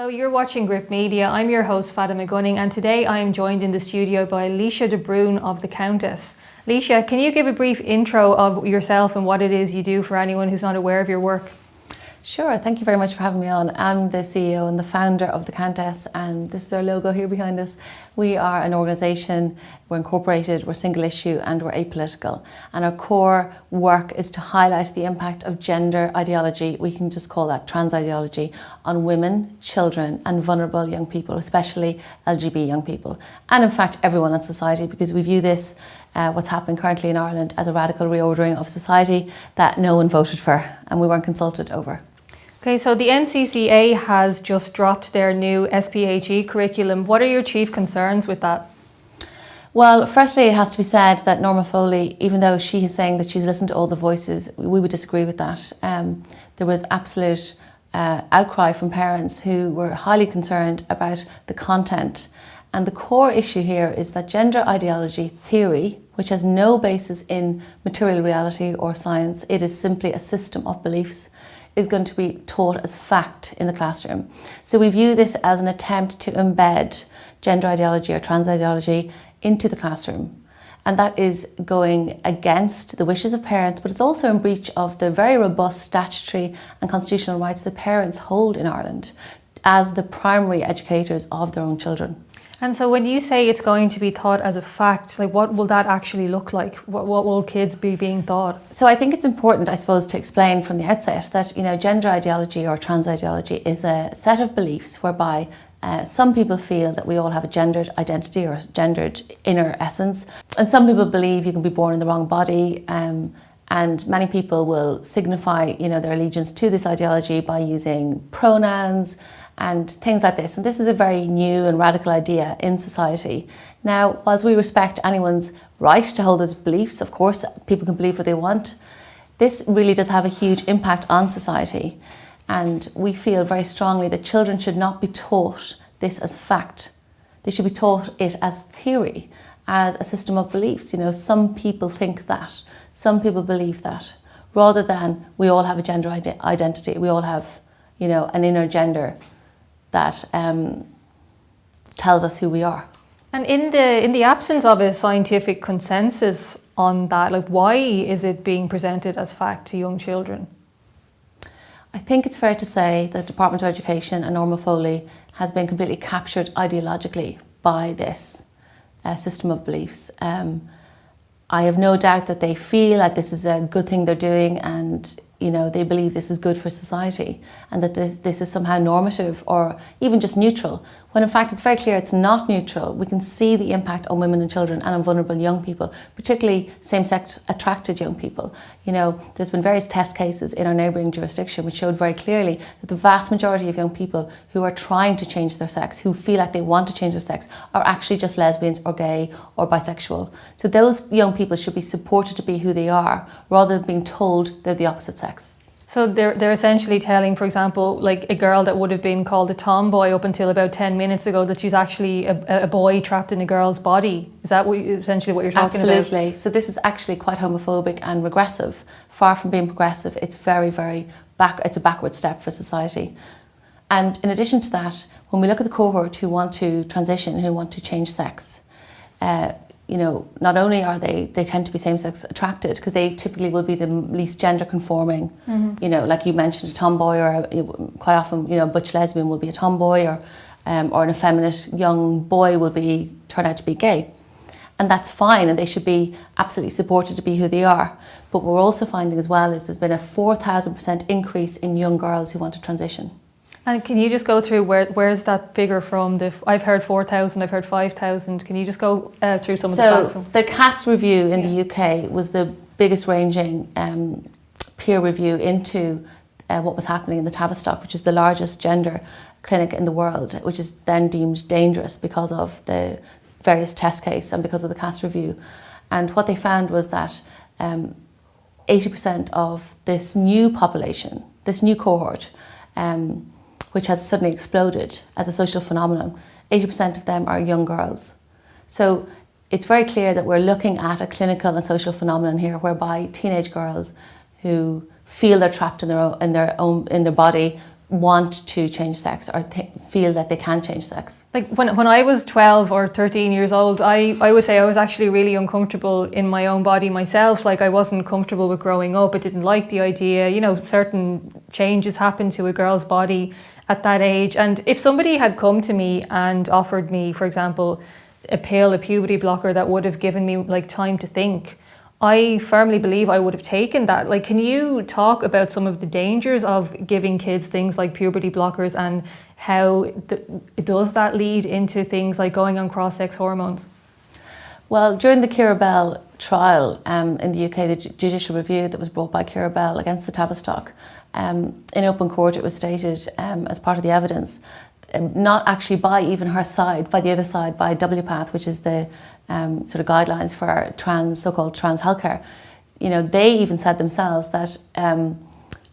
Hello, you're watching Grip Media. I'm your host Fatima and today I am joined in the studio by Laoise de Brún of the Countess. Laoise, can you give a brief intro of yourself and what it is you do for anyone who's not aware of your work? Sure, thank you very much for having me on. I'm the CEO and the founder of the Countess, and this is our logo here behind us. We are an organisation, we're incorporated, we're single issue and we're apolitical. And our core work is to highlight the impact of gender ideology, we can just call that trans ideology, on women, children and vulnerable young people, especially LGBT young people. And in fact, everyone in society, because we view this, what's happening currently in Ireland, as a radical reordering of society that no one voted for and we weren't consulted over. Okay, so the NCCA has just dropped their new SPHE curriculum. What are your chief concerns with that? Well, firstly, it has to be said that Norma Foley, even though she is saying that she's listened to all the voices, we would disagree with that. There was absolute outcry from parents who were highly concerned about the content. And the core issue here is that gender ideology theory, which has no basis in material reality or science, it is simply a system of beliefs, is going to be taught as fact in the classroom. So we view this as an attempt to embed gender ideology or trans ideology into the classroom. And that is going against the wishes of parents, but it's also in breach of the very robust statutory and constitutional rights that parents hold in Ireland as the primary educators of their own children. And so when you say it's going to be taught as a fact, like what will that actually look like? What will kids be being taught? So I think it's important, I suppose, to explain from the outset that, you know, gender ideology or trans ideology is a set of beliefs whereby some people feel that we all have a gendered identity or gendered inner essence. And some people believe you can be born in the wrong body. And many people will signify, you know, their allegiance to this ideology by using pronouns and things like this. And this is a very new and radical idea in society. Now, whilst we respect anyone's right to hold those beliefs, of course, people can believe what they want, this really does have a huge impact on society. And we feel very strongly that children should not be taught this as fact. They should be taught it as theory, as a system of beliefs. You know, some people think that, some people believe that, rather than we all have a gender identity, we all have, you know, an inner gender that tells us who we are. And in the absence of a scientific consensus on that, like, why is it being presented as fact to young children? I think it's fair to say that the Department of Education and Norma Foley has been completely captured ideologically by this system of beliefs. I have no doubt that they feel like this is a good thing they're doing, and you know, they believe this is good for society and that this is somehow normative or even just neutral, when in fact it's very clear it's not neutral. We can see the impact on women and children and on vulnerable young people, particularly same-sex attracted young people. You know, there's been various test cases in our neighbouring jurisdiction which showed very clearly that the vast majority of young people who are trying to change their sex, who feel like they want to change their sex, are actually just lesbians or gay or bisexual. So those young people should be supported to be who they are rather than being told they're the opposite sex. So they're essentially telling, for example, like a girl that would have been called a tomboy up until about 10 minutes ago, that she's actually a boy trapped in a girl's body. Is that essentially what you're talking about? Absolutely. So this is actually quite homophobic and regressive. Far from being progressive, it's it's a backward step for society. And in addition to that, when we look at the cohort who want to transition, who want to change sex, you know, not only are they tend to be same-sex attracted, because they typically will be the least gender conforming. You know, like you mentioned, a tomboy, or quite often, you know, a butch lesbian will be a tomboy, or an effeminate young boy will turn out to be gay. And that's fine, and they should be absolutely supported to be who they are. But what we're also finding as well is there's been a 4,000% increase in young girls who want to transition. And can you just go through where's that figure from? I've heard 4,000, I've heard 5,000. Can you just go through some of the facts? So the CAS review in the UK was the biggest ranging peer review into what was happening in the Tavistock, which is the largest gender clinic in the world, which is then deemed dangerous because of the various test case and because of the CAS review. And what they found was that 80% of this new population, this new cohort, which has suddenly exploded as a social phenomenon, 80% of them are young girls. So it's very clear that we're looking at a clinical and social phenomenon here, whereby teenage girls who feel they're trapped in their body want to change sex or feel that they can change sex. Like when I was 12 or 13 years old, I would say I was actually really uncomfortable in my own body myself. Like I wasn't comfortable with growing up. I didn't like the idea, you know, certain changes happen to a girl's body at that age. And if somebody had come to me and offered me, for example, a pill, a puberty blocker that would have given me like time to think, I firmly believe I would have taken that. Like, can you talk about some of the dangers of giving kids things like puberty blockers and how does that lead into things like going on cross-sex hormones? Well, during the Keira Bell trial in the UK, the judicial review that was brought by Keira Bell against the Tavistock, in open court it was stated as part of the evidence, not actually by even her side, by the other side, by WPATH, which is the sort of guidelines for so-called trans healthcare. You know, they even said themselves that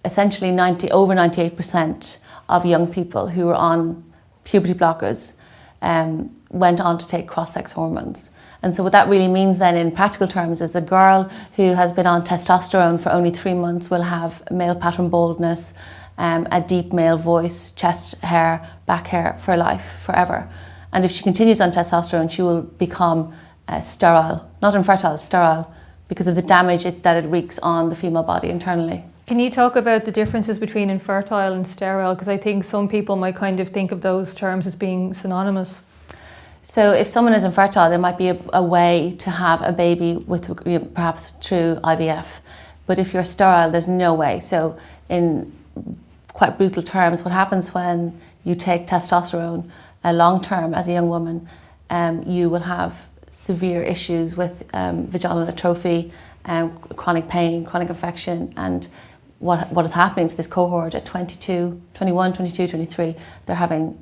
essentially over 98% of young people who were on puberty blockers went on to take cross-sex hormones. And so what that really means then in practical terms is a girl who has been on testosterone for only 3 months will have male pattern baldness, a deep male voice, chest hair, back hair for life, forever. And if she continues on testosterone, she will become sterile, not infertile, sterile, because of the damage that it wreaks on the female body internally. Can you talk about the differences between infertile and sterile? Because I think some people might kind of think of those terms as being synonymous. So if someone is infertile, there might be a way to have a baby with perhaps through IVF. But if you're sterile, there's no way. So in quite brutal terms, what happens when you take testosterone long term as a young woman, you will have severe issues with vaginal atrophy, chronic pain, chronic infection, and what is happening to this cohort at 21, 22, 23, they're having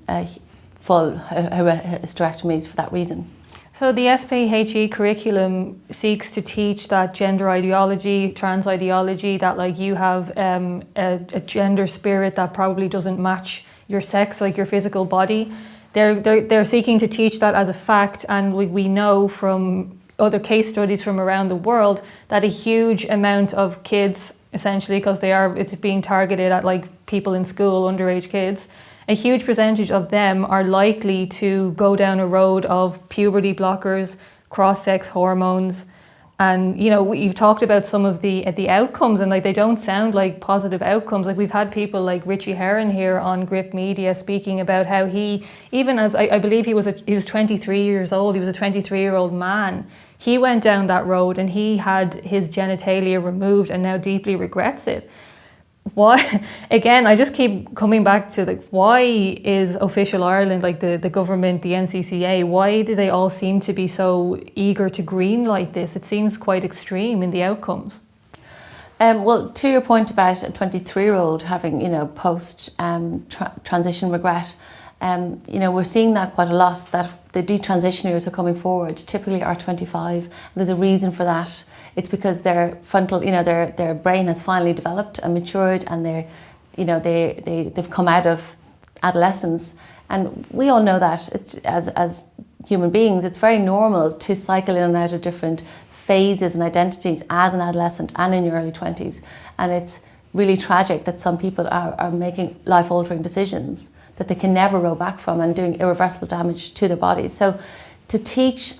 full hysterectomies for that reason. So the SPHE curriculum seeks to teach that gender ideology, trans ideology, that like you have a gender spirit that probably doesn't match your sex, like your physical body. They're seeking to teach that as a fact, and we know from other case studies from around the world that a huge amount of kids, essentially, because it's being targeted at like people in school, underage kids, a huge percentage of them are likely to go down a road of puberty blockers, cross-sex hormones. And, you know, you've talked about some of the outcomes, and like they don't sound like positive outcomes. Like we've had people like Richie Herron here on Grip Media speaking about how he, even as I believe he was 23 years old, he was a 23-year-old man. He went down that road and he had his genitalia removed and now deeply regrets it. Why? Again, I just keep coming back to like, why is Official Ireland, like the government, the NCCA, why do they all seem to be so eager to greenlight this? It seems quite extreme in the outcomes. Well, to your point about a 23-year-old having, you know, post transition regret, you know, we're seeing that quite a lot, that the detransitioners who are coming forward typically are 25. There's a reason for that. It's because their frontal, you know, their brain has finally developed and matured, and they've come out of adolescence. And we all know that it's as human beings, it's very normal to cycle in and out of different phases and identities as an adolescent and in your early 20s. And it's really tragic that some people are making life-altering decisions that they can never row back from and doing irreversible damage to their bodies. So to teach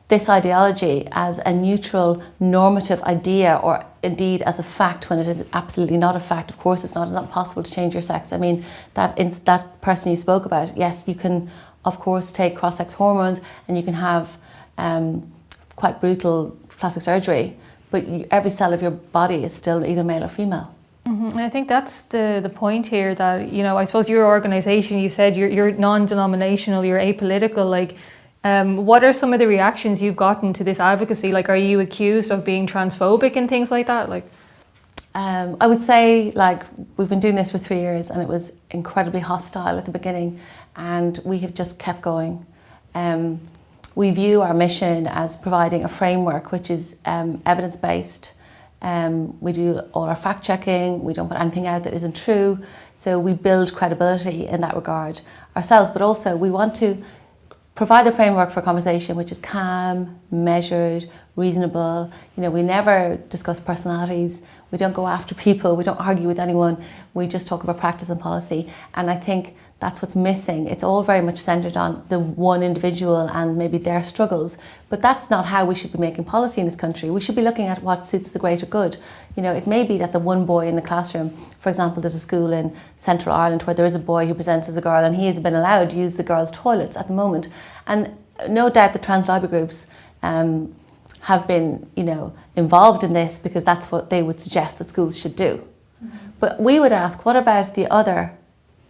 this ideology as a neutral normative idea, or indeed as a fact when it is absolutely not a fact, of course it's not possible to change your sex. I mean, that person you spoke about, yes, you can of course take cross-sex hormones and you can have quite brutal plastic surgery, but every cell of your body is still either male or female. Mm-hmm. And I think that's the point here, that, you know, I suppose your organisation, you said you're non-denominational, you're apolitical, like what are some of the reactions you've gotten to this advocacy? Like, are you accused of being transphobic and things like that? Like, I would say, like, we've been doing this for 3 years and it was incredibly hostile at the beginning, and we have just kept going. We view our mission as providing a framework which is evidence-based. We do all our fact-checking, we don't put anything out that isn't true, so we build credibility in that regard ourselves, but also we want to provide the framework for conversation which is calm, measured, reasonable. You know, we never discuss personalities, We don't go after people. We don't argue with anyone. We just talk about practice and policy. And I think that's what's missing. It's all very much centred on the one individual and maybe their struggles. But that's not how we should be making policy in this country. We should be looking at what suits the greater good. You know, it may be that the one boy in the classroom, for example, there's a school in Central Ireland where there is a boy who presents as a girl and he has been allowed to use the girls' toilets at the moment. And no doubt the trans lobby groups have been, you know, involved in this because that's what they would suggest that schools should do. Mm-hmm. But we would ask, what about the other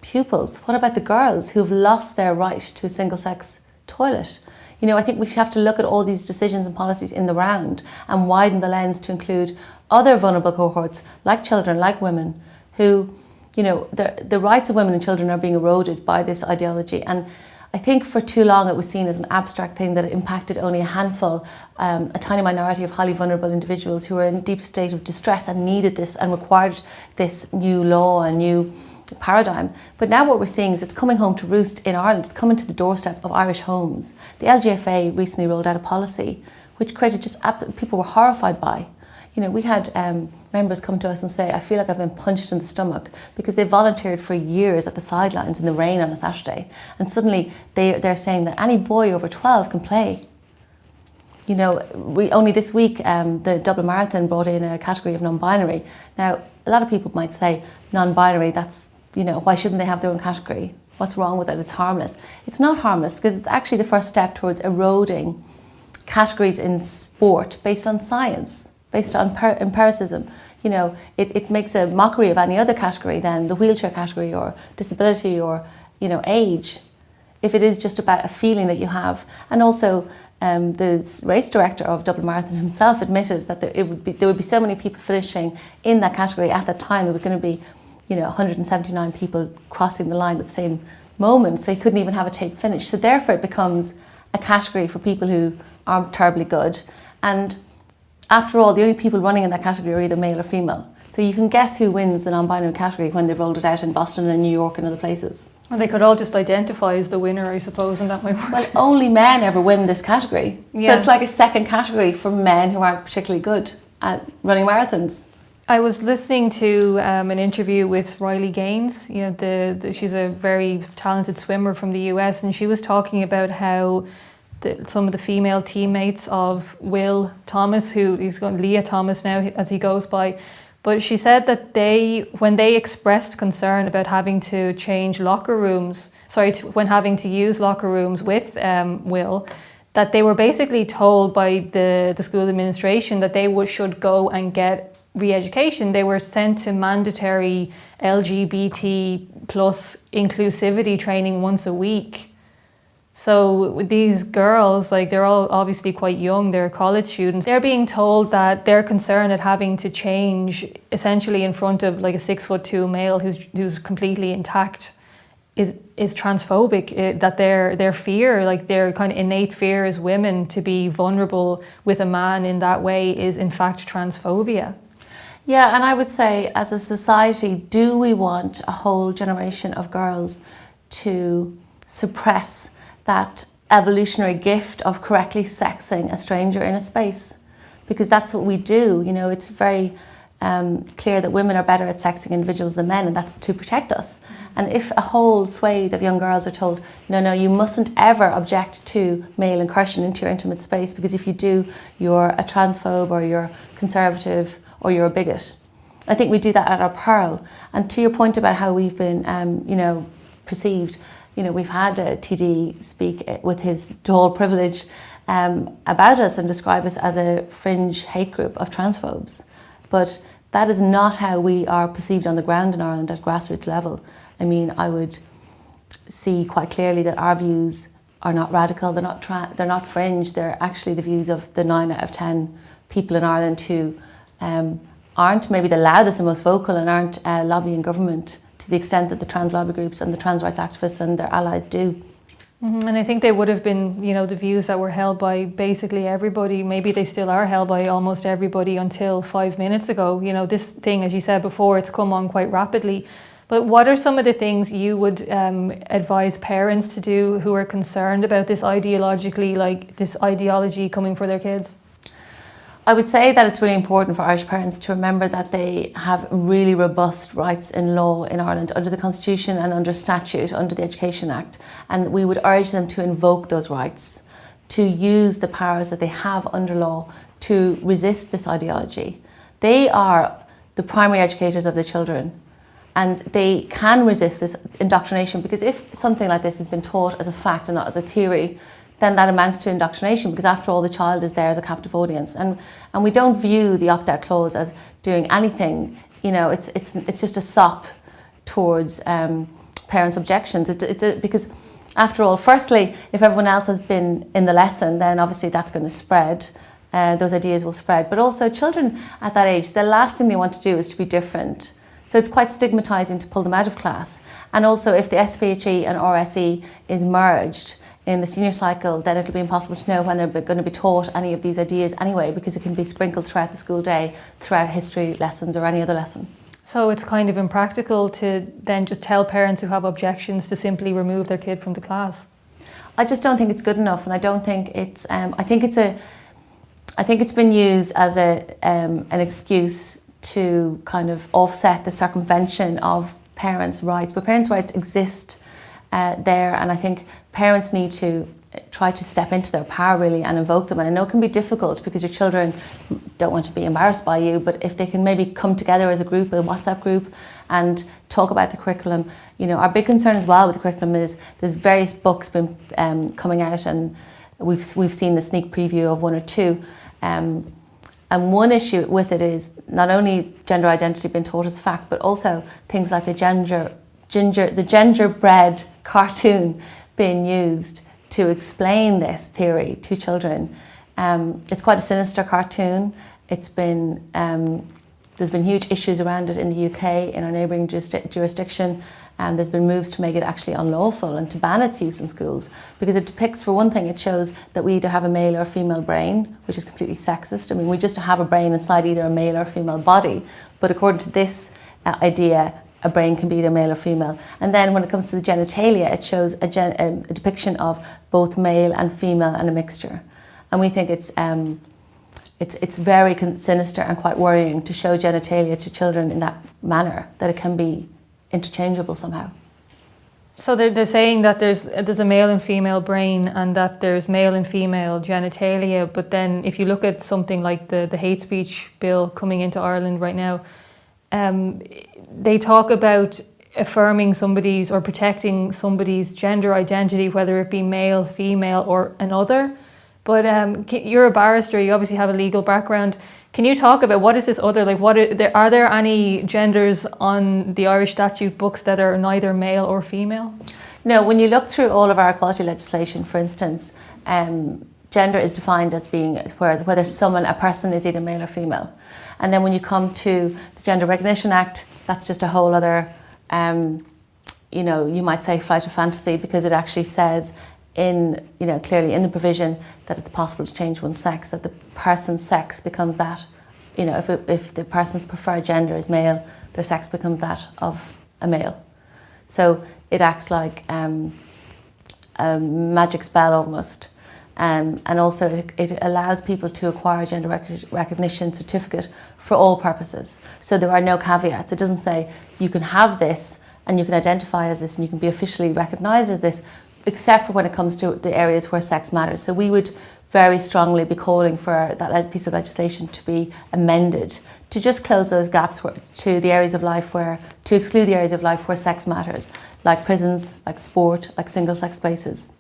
pupils? What about the girls who've lost their right to a single-sex toilet? You know, I think we have to look at all these decisions and policies in the round and widen the lens to include other vulnerable cohorts, like children, like women, who, you know, the rights of women and children are being eroded by this ideology. And I think for too long it was seen as an abstract thing that impacted only a handful, a tiny minority of highly vulnerable individuals who were in a deep state of distress and needed this and required this new law and new paradigm. But now what we're seeing is it's coming home to roost in Ireland. It's coming to the doorstep of Irish homes. The LGFA recently rolled out a policy which created people were horrified by. You know, we had members come to us and say, I feel like I've been punched in the stomach, because they volunteered for years at the sidelines in the rain on a Saturday, and suddenly they're saying that any boy over 12 can play. You know, only this week the Dublin Marathon brought in a category of non-binary. Now, a lot of people might say non-binary, that's, you know, why shouldn't they have their own category? What's wrong with it? It's harmless. It's not harmless because it's actually the first step towards eroding categories in sport based on science, based on empiricism. You know, it makes a mockery of any other category than the wheelchair category or disability or, you know, age, if it is just about a feeling that you have. And also the race director of Dublin Marathon himself admitted that there would be so many people finishing in that category at that time. There was going to be, you know, 179 people crossing the line at the same moment, so he couldn't even have a tape finish. So therefore it becomes a category for people who aren't terribly good. And after all, the only people running in that category are either male or female. So you can guess who wins the non-binary category when they've rolled it out in Boston and New York and other places. Well, they could all just identify as the winner, I suppose, and that might work. Well, only men ever win this category. Yeah. So it's like a second category for men who aren't particularly good at running marathons. I was listening to an interview with Riley Gaines. You know, she's a very talented swimmer from the US, and she was talking about how some of the female teammates of Will Thomas, who he's going Leah Thomas now as he goes by, but she said that when they expressed concern about having to change locker rooms, when having to use locker rooms with Will, that they were basically told by the school administration that they should go and get re-education. They were sent to mandatory LGBT plus inclusivity training once a week. So these girls, like, they're all obviously quite young, they're college students. They're being told that they're concerned at having to change essentially in front of like a 6'2" male who's completely intact is transphobic. That their fear, like their kind of innate fear as women to be vulnerable with a man in that way is in fact transphobia. Yeah, and I would say as a society, do we want a whole generation of girls to suppress that evolutionary gift of correctly sexing a stranger in a space? Because that's what we do. You know, it's very clear that women are better at sexing individuals than men, and that's to protect us. And if a whole swathe of young girls are told, no, you mustn't ever object to male incursion into your intimate space, because if you do, you're a transphobe or you're conservative or you're a bigot. I think we do that at our peril. And to your point about how we've been, you know, perceived, you know, we've had a TD speak with his dual privilege about us and describe us as a fringe hate group of transphobes. But that is not how we are perceived on the ground in Ireland at grassroots level. I mean, I would see quite clearly that our views are not radical, they're not fringe, they're actually the views of the 9 out of 10 people in Ireland who aren't maybe the loudest and most vocal and aren't lobbying government to the extent that the trans lobby groups and the trans rights activists and their allies do. Mm-hmm. And I think they would have been, you know, the views that were held by basically everybody. Maybe they still are held by almost everybody until 5 minutes ago. You know, this thing, as you said before, it's come on quite rapidly. But what are some of the things you would advise parents to do who are concerned about this ideology coming for their kids? I would say that it's really important for Irish parents to remember that they have really robust rights in law in Ireland under the Constitution and under statute, under the Education Act. And we would urge them to invoke those rights, to use the powers that they have under law to resist this ideology. They are the primary educators of their children, and they can resist this indoctrination, because if something like this has been taught as a fact and not as a theory, then that amounts to indoctrination, because after all, the child is there as a captive audience. And we don't view the opt-out clause as doing anything. You know, it's just a sop towards parents' objections. Because after all, firstly, if everyone else has been in the lesson, then obviously that's going to spread. Those ideas will spread. But also children at that age, the last thing they want to do is to be different. So it's quite stigmatising to pull them out of class. And also if the SPHE and RSE is merged in the senior cycle, then it'll be impossible to know when they're going to be taught any of these ideas anyway, because it can be sprinkled throughout the school day, throughout history lessons or any other lesson. So it's kind of impractical to then just tell parents who have objections to simply remove their kid from the class? I just don't think it's good enough, and I don't think it's, I think it's been used as an excuse to kind of offset the circumvention of parents' rights. But parents' rights exist there, and I think parents need to try to step into their power really and invoke them. And I know it can be difficult because your children don't want to be embarrassed by you, but if they can maybe come together as a group, a WhatsApp group, and talk about the curriculum. You know, our big concern as well with the curriculum is there's various books been coming out, and we've seen the sneak preview of one or two. And one issue with it is not only gender identity being taught as fact, but also things like the gingerbread cartoon being used to explain this theory to children. It's quite a sinister cartoon. It's been there's been huge issues around it in the UK, in our neighbouring jurisdiction. There's been moves to make it actually unlawful and to ban its use in schools, because it depicts, for one thing, it shows that we either have a male or female brain, which is completely sexist. I mean, we just have a brain inside either a male or female body, but according to this idea, a brain can be either male or female. And then when it comes to the genitalia, it shows a depiction of both male and female and a mixture. And we think it's very sinister and quite worrying to show genitalia to children in that manner, that it can be interchangeable somehow. So they're saying that there's a male and female brain and that there's male and female genitalia, but then if you look at something like the hate speech bill coming into Ireland right now, they talk about affirming somebody's or protecting somebody's gender identity, whether it be male, female or another. But you're a barrister, you obviously have a legal background. Can you talk about what is this other, like are there any genders on the Irish statute books that are neither male or female? No, when you look through all of our equality legislation, for instance, gender is defined as being whether a person is either male or female. And then when you come to the Gender Recognition Act, that's just a whole other, you know, you might say flight of fantasy, because it actually says clearly in the provision that it's possible to change one's sex, that the person's sex becomes that. You know, if the person's preferred gender is male, their sex becomes that of a male. So it acts like a magic spell almost. And also it allows people to acquire a gender recognition certificate for all purposes. So there are no caveats. It doesn't say you can have this and you can identify as this and you can be officially recognised as this, except for when it comes to the areas where sex matters. So we would very strongly be calling for that piece of legislation to be amended to just close those gaps to the areas of life to exclude the areas of life where sex matters, like prisons, like sport, like single-sex spaces.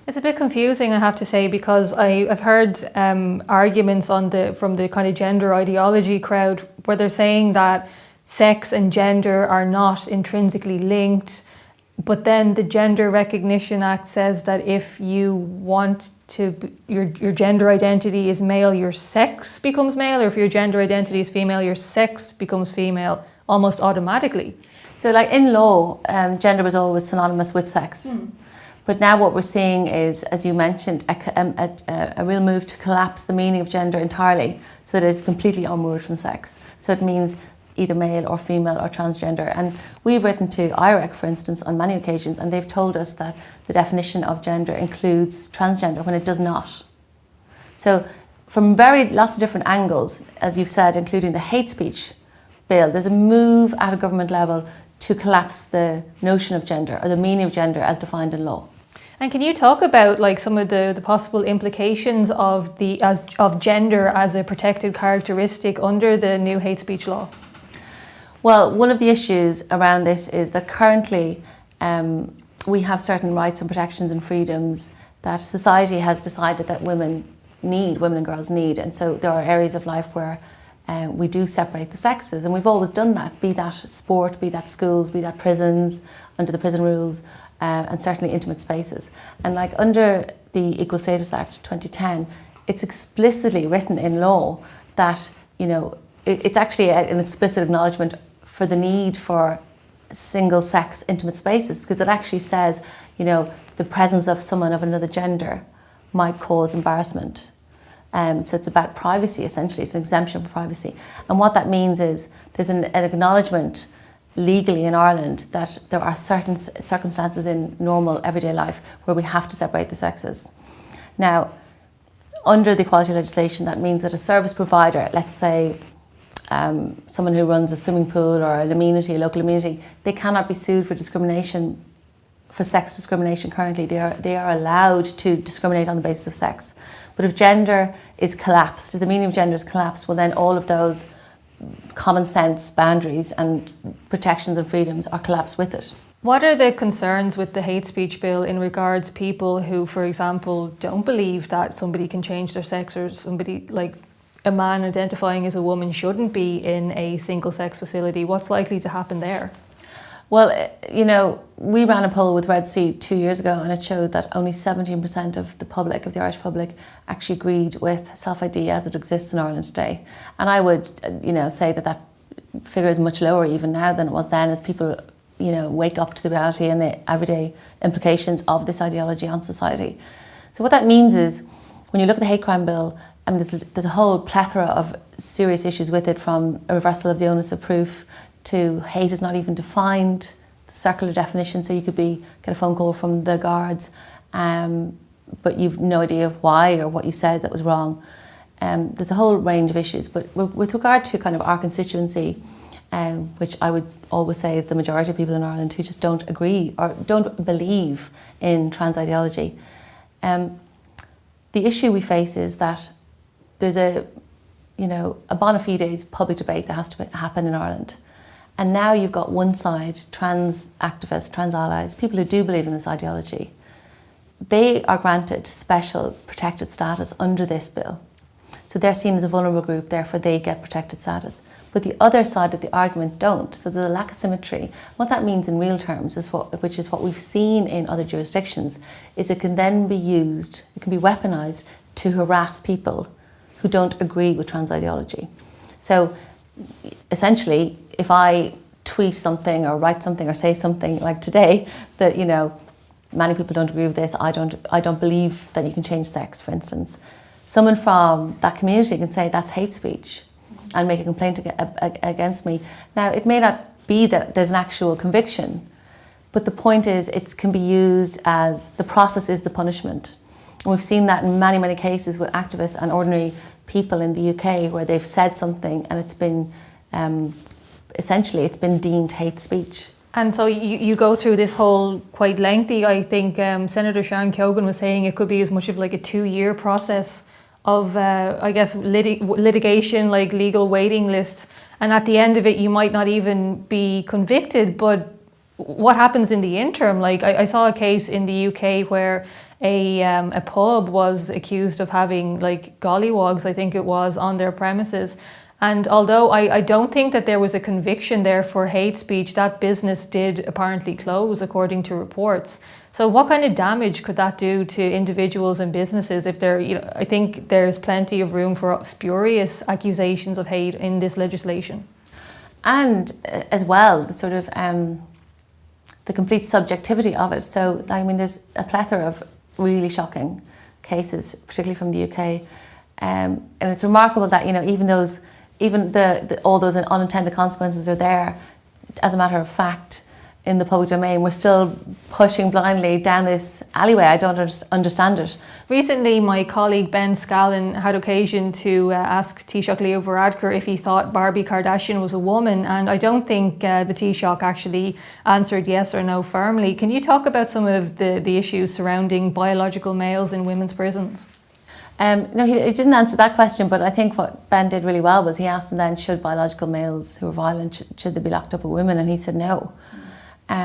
It's a bit confusing, I have to say, because I've heard arguments from the kind of gender ideology crowd where they're saying that sex and gender are not intrinsically linked, but then the Gender Recognition Act says that if you want to, your gender identity is male, your sex becomes male, or if your gender identity is female, your sex becomes female almost automatically. So like in law, gender was always synonymous with sex. But now what we're seeing is, as you mentioned, a real move to collapse the meaning of gender entirely, so that it's completely unmoored from sex. So it means either male or female or transgender. And we've written to IREC, for instance, on many occasions, and they've told us that the definition of gender includes transgender when it does not. So from lots of different angles, as you've said, including the hate speech bill, there's a move at a government level to collapse the notion of gender or the meaning of gender as defined in law. And can you talk about like some of the possible implications of gender as a protected characteristic under the new hate speech law? Well, one of the issues around this is that currently we have certain rights and protections and freedoms that society has decided that women and girls need. And so there are areas of life where we do separate the sexes, and we've always done that, be that sport, be that schools, be that prisons, under the prison rules, and certainly intimate spaces. And like under the Equal Status Act 2010, it's explicitly written in law that, you know, it's actually an explicit acknowledgement for the need for single-sex intimate spaces, because it actually says, you know, the presence of someone of another gender might cause embarrassment. So it's about privacy, essentially. It's an exemption for privacy. And what that means is there's an acknowledgement legally in Ireland that there are certain circumstances in normal everyday life where we have to separate the sexes. Now, under the equality legislation, that means that a service provider, let's say someone who runs a swimming pool or an amenity, a local amenity, they cannot be sued for discrimination, for sex discrimination currently. They are allowed to discriminate on the basis of sex. But if gender is collapsed, if the meaning of gender is collapsed, well then all of those common sense boundaries and protections and freedoms are collapsed with it. What are the concerns with the hate speech bill in regards people who, for example, don't believe that somebody can change their sex, or somebody like a man identifying as a woman shouldn't be in a single sex facility? What's likely to happen there? Well, you know, we ran a poll with Red Sea 2 years ago, and it showed that only 17% of the public, of the Irish public, actually agreed with self-ID as it exists in Ireland today. And I would, you know, say that that figure is much lower even now than it was then, as people, you know, wake up to the reality and the everyday implications of this ideology on society. So what that means is, when you look at the hate crime bill, I mean, there's a whole plethora of serious issues with it, from a reversal of the onus of proof to hate is not even defined, the circular definition, so you could get a phone call from the guards, but you've no idea why or what you said that was wrong. There's a whole range of issues, but with regard to kind of our constituency, which I would always say is the majority of people in Ireland who just don't agree or don't believe in trans ideology, the issue we face is that there's a bona fides public debate that has to happen in Ireland. And now you've got one side, trans activists, trans allies, people who do believe in this ideology. They are granted special protected status under this bill. So they're seen as a vulnerable group, therefore they get protected status. But the other side of the argument don't. So there's a lack of symmetry. What that means in real terms, which is what we've seen in other jurisdictions, is it can then be used, it can be weaponized to harass people who don't agree with trans ideology. So essentially, if I tweet something or write something or say something like today that, you know, many people don't agree with this, I don't believe that you can change sex, for instance, someone from that community can say that's hate speech and make a complaint against me. Now, it may not be that there's an actual conviction, but the point is it can be used as the process is the punishment. And we've seen that in many, many cases with activists and ordinary people in the UK, where they've said something and it's been essentially it's been deemed hate speech. And so you go through this whole quite lengthy, I think Senator Sharon Keoghan was saying it could be as much of like a 2-year process of, I guess, litigation, like legal waiting lists. And at the end of it, you might not even be convicted, but what happens in the interim? Like I saw a case in the UK where a pub was accused of having like gollywogs, I think it was, on their premises. And although I don't think that there was a conviction there for hate speech, that business did apparently close according to reports. So what kind of damage could that do to individuals and businesses if they're, you know, I think there's plenty of room for spurious accusations of hate in this legislation. And as well, the sort of the complete subjectivity of it. So, I mean, there's a plethora of really shocking cases, particularly from the UK. And it's remarkable that, you know, even all those unintended consequences are there. As a matter of fact, in the public domain, we're still pushing blindly down this alleyway. I don't understand it. Recently, my colleague Ben Scallon had occasion to ask Taoiseach Leo Varadkar if he thought Barbie Kardashian was a woman, and I don't think the Taoiseach actually answered yes or no firmly. Can you talk about some of the issues surrounding biological males in women's prisons? No, he didn't answer that question, but I think what Ben did really well was he asked him then, should biological males who are violent, should they be locked up with women? And he said no.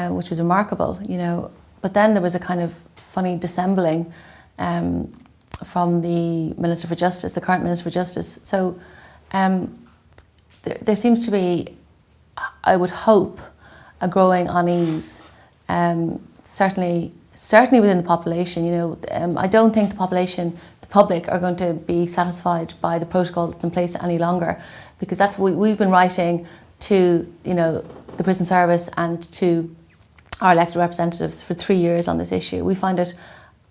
Which was remarkable, you know. But then there was a kind of funny dissembling from the Minister for Justice, the current Minister for Justice. So there seems to be, I would hope, a growing unease, certainly within the population. You know, I don't think the public are going to be satisfied by the protocol that's in place any longer, because that's what we've been writing to, you know, the prison service and to our elected representatives for 3 years on this issue. We find it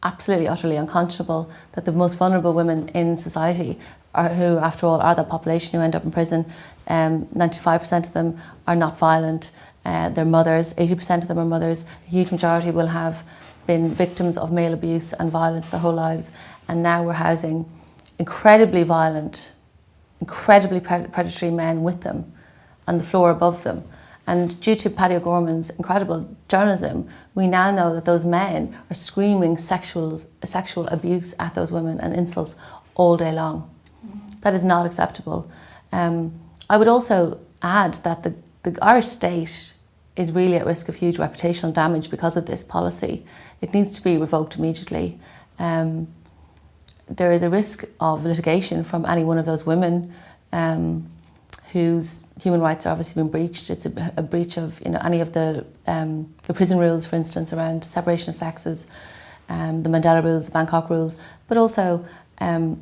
absolutely, utterly unconscionable that the most vulnerable women in society, who after all are the population who end up in prison, 95% of them are not violent. They're mothers, 80% of them are mothers. A huge majority will have been victims of male abuse and violence their whole lives. And now we're housing incredibly violent, incredibly predatory men with them on the floor above them. And due to Paddy O'Gorman's incredible journalism, we now know that those men are screaming sexual abuse at those women and insults all day long. That is not acceptable. I would also add that the Irish state is really at risk of huge reputational damage because of this policy. It needs to be revoked immediately. There is a risk of litigation from any one of those women whose human rights are obviously been breached. It's a breach of, you know, any of the prison rules, for instance, around separation of sexes, the Mandela rules, the Bangkok rules, but also any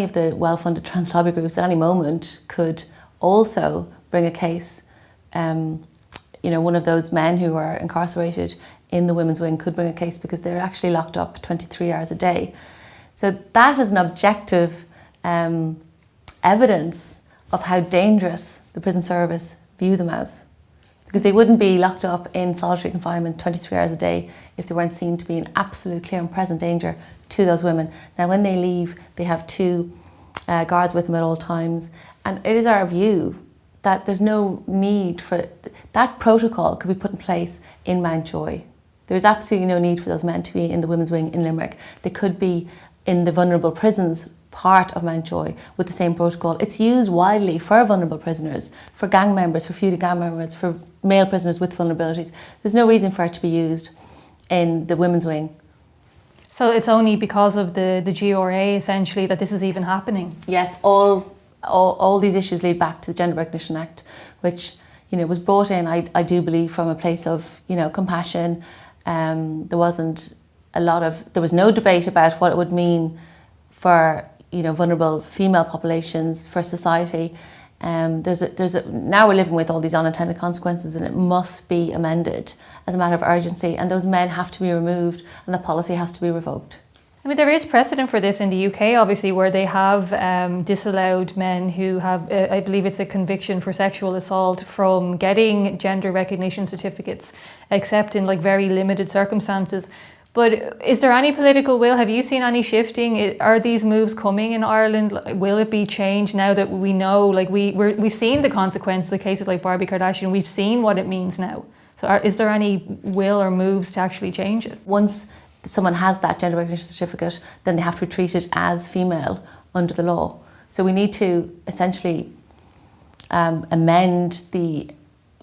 of the well-funded trans lobby groups at any moment could also bring a case. You know, one of those men who are incarcerated in the women's wing could bring a case because they're actually locked up 23 hours a day. So that is an objective evidence of how dangerous the prison service view them as. Because they wouldn't be locked up in solitary confinement 23 hours a day if they weren't seen to be an absolute clear and present danger to those women. Now when they leave, they have 2 guards with them at all times. And it is our view that there's no need for that protocol could be put in place in Mountjoy. There's absolutely no need for those men to be in the women's wing in Limerick. They could be in the vulnerable prisons part of Mountjoy with the same protocol. It's used widely for vulnerable prisoners, for gang members, for feuded gang members, for male prisoners with vulnerabilities. There's no reason for it to be used in the women's wing. So it's only because of the GRA essentially that this is even happening? Yes, all these issues lead back to the Gender Recognition Act, which, you know, was brought in, I do believe, from a place of, you know, compassion. There was no debate about what it would mean for, you know, vulnerable female populations, for society. Now we're living with all these unintended consequences, and it must be amended as a matter of urgency, and those men have to be removed and the policy has to be revoked. I mean, there is precedent for this in the UK, obviously, where they have disallowed men who have, I believe it's a conviction for sexual assault, from getting gender recognition certificates, except in like very limited circumstances. But is there any political will? Have you seen any shifting? Are these moves coming in Ireland? Will it be changed now that we know, like we've seen the consequences of cases like Barbie Kardashian, we've seen what it means now. So is there any will or moves to actually change it? Once someone has that gender recognition certificate, then they have to be treated as female under the law. So we need to essentially amend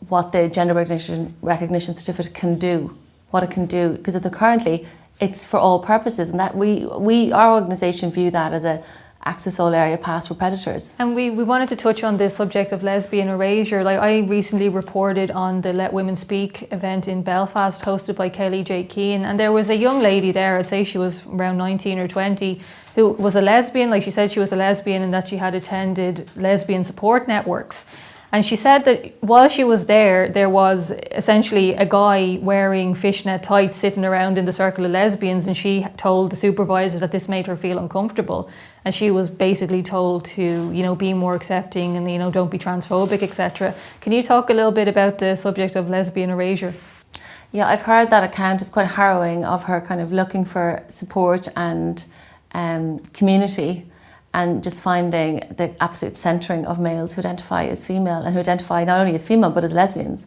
what the gender recognition certificate can do, what it can do, because currently it's for all purposes, and that our organisation view that as a access all area pass for predators. And we wanted to touch on the subject of lesbian erasure. Like, I recently reported on the Let Women Speak event in Belfast hosted by Kelly J. Keane, and there was a young lady there, I'd say she was around 19 or 20, who was a lesbian. Like, she said she was a lesbian and that she had attended lesbian support networks. And she said that while she was there was essentially a guy wearing fishnet tights sitting around in the circle of lesbians, and she told the supervisor that this made her feel uncomfortable. And she was basically told to, you know, be more accepting and, you know, don't be transphobic, etc. Can you talk a little bit about the subject of lesbian erasure? Yeah, I've heard that account. It's quite harrowing, of her kind of looking for support and community, and just finding the absolute centering of males who identify as female and who identify not only as female but as lesbians.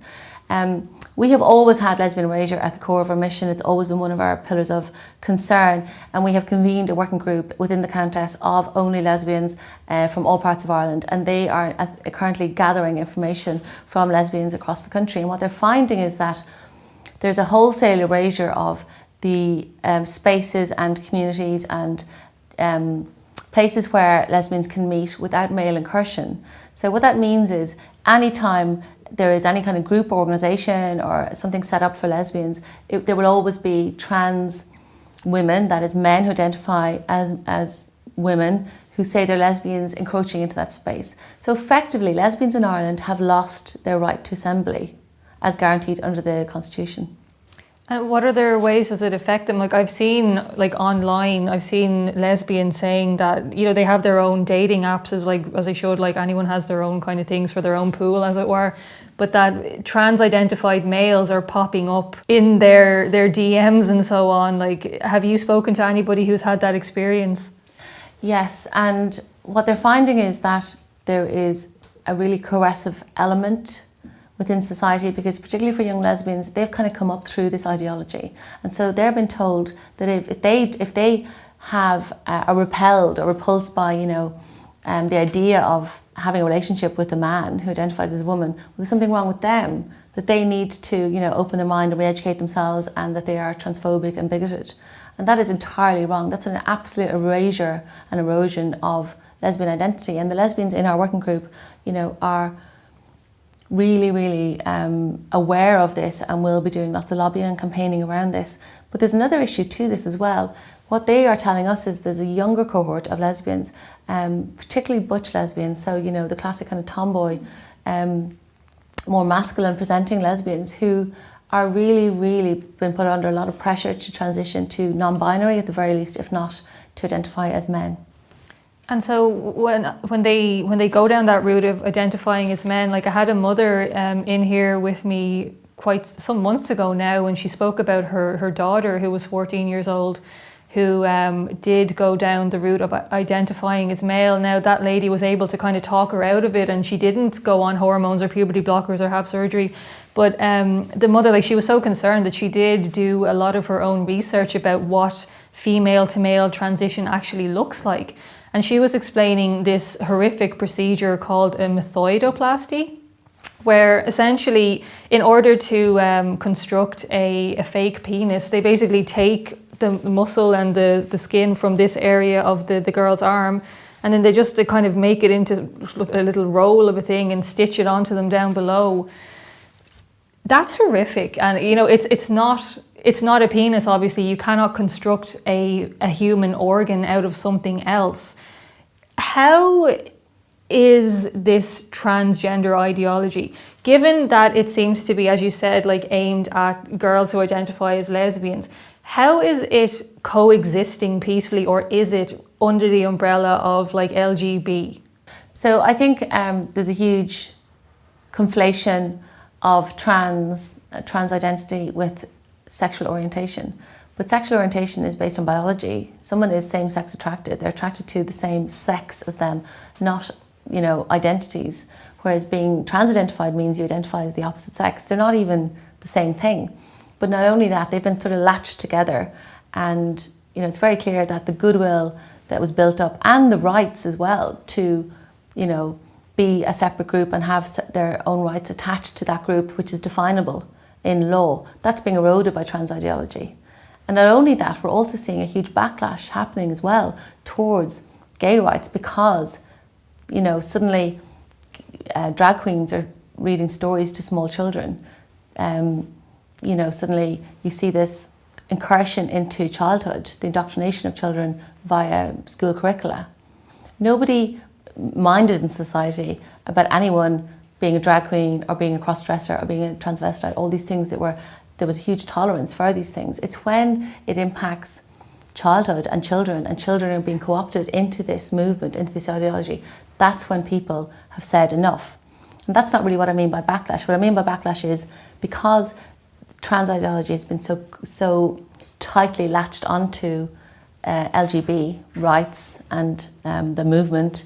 We have always had lesbian erasure at the core of our mission. It's always been one of our pillars of concern, and we have convened a working group within the Countess of only lesbians from all parts of Ireland, and they are currently gathering information from lesbians across the country. And what they're finding is that there's a wholesale erasure of the spaces and communities and places where lesbians can meet without male incursion. So what that means is anytime there is any kind of group or organisation or something set up for lesbians, there will always be trans women, that is men who identify as women, who say they're lesbians, encroaching into that space. So effectively, lesbians in Ireland have lost their right to assembly as guaranteed under the Constitution. And what other ways does it affect them? Like, I've seen, like, online, I've seen lesbians saying that, you know, they have their own dating apps, as I showed, like anyone has their own kind of things for their own pool, as it were, but that trans-identified males are popping up in their DMs and so on. Like, have you spoken to anybody who's had that experience? Yes, and what they're finding is that there is a really coercive element within society, because particularly for young lesbians, they've kind of come up through this ideology, and so they've been told that if they have are repelled or repulsed by, you know, the idea of having a relationship with a man who identifies as a woman, well, there's something wrong with them, that they need to, you know, open their mind and re-educate themselves, and that they are transphobic and bigoted. And that is entirely wrong. That's an absolute erasure and erosion of lesbian identity. And the lesbians in our working group, you know, are really aware of this, and will be doing lots of lobbying and campaigning around this. But there's another issue to this as well. What they are telling us is there's a younger cohort of lesbians, particularly butch lesbians, so, you know, the classic kind of tomboy, more masculine presenting lesbians, who are really been put under a lot of pressure to transition to non-binary at the very least, if not to identify as men. And so when they go down that route of identifying as men, like, I had a mother in here with me quite some months ago now, and she spoke about her daughter, who was 14 years old, who did go down the route of identifying as male. Now, that lady was able to kind of talk her out of it, and she didn't go on hormones or puberty blockers or have surgery. But the mother, like, she was so concerned that she did do a lot of her own research about what female to male transition actually looks like. And she was explaining this horrific procedure called a methoidoplasty, where essentially, in order to construct a fake penis, they basically take the muscle and the skin from this area of the girl's arm, and then they just kind of make it into a little roll of a thing and stitch it onto them down below. That's horrific. And, you know, it's not a penis, obviously. You cannot construct a human organ out of something else. How is this transgender ideology, given that it seems to be, as you said, like, aimed at girls who identify as lesbians, how is it coexisting peacefully, or is it under the umbrella of, like, LGB? So I think there's a huge conflation of trans identity with sexual orientation. But sexual orientation is based on biology. Someone is same-sex attracted. They're attracted to the same sex as them, not, you know, identities. Whereas being trans-identified means you identify as the opposite sex. They're not even the same thing. But not only that, they've been sort of latched together. And, you know, it's very clear that the goodwill that was built up, and the rights as well to, you know, be a separate group and have their own rights attached to that group, which is definable in law, that's being eroded by trans ideology. And not only that, we're also seeing a huge backlash happening as well towards gay rights, because, you know, suddenly drag queens are reading stories to small children. You know, suddenly you see this incursion into childhood, the indoctrination of children via school curricula. Nobody minded in society about anyone being a drag queen or being a cross-dresser or being a transvestite, all these things there was a huge tolerance for these things. It's when it impacts childhood and children are being co-opted into this movement, into this ideology, that's when people have said enough. And that's not really what I mean by backlash. What I mean by backlash is because trans ideology has been so tightly latched onto LGB rights and the movement,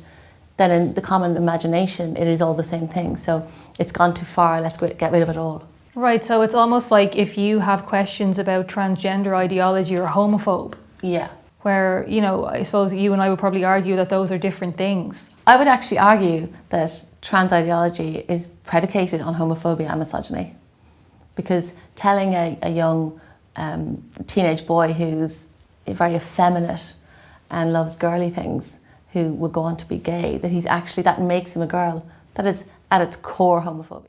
then in the common imagination it is all the same thing. So it's gone too far, let's get rid of it all. Right, so it's almost like if you have questions about transgender ideology or homophobe. Yeah. Where, you know, I suppose you and I would probably argue that those are different things. I would actually argue that trans ideology is predicated on homophobia and misogyny. Because telling a young teenage boy who's very effeminate and loves girly things, who would go on to be gay, that that makes him a girl, that is at its core homophobia.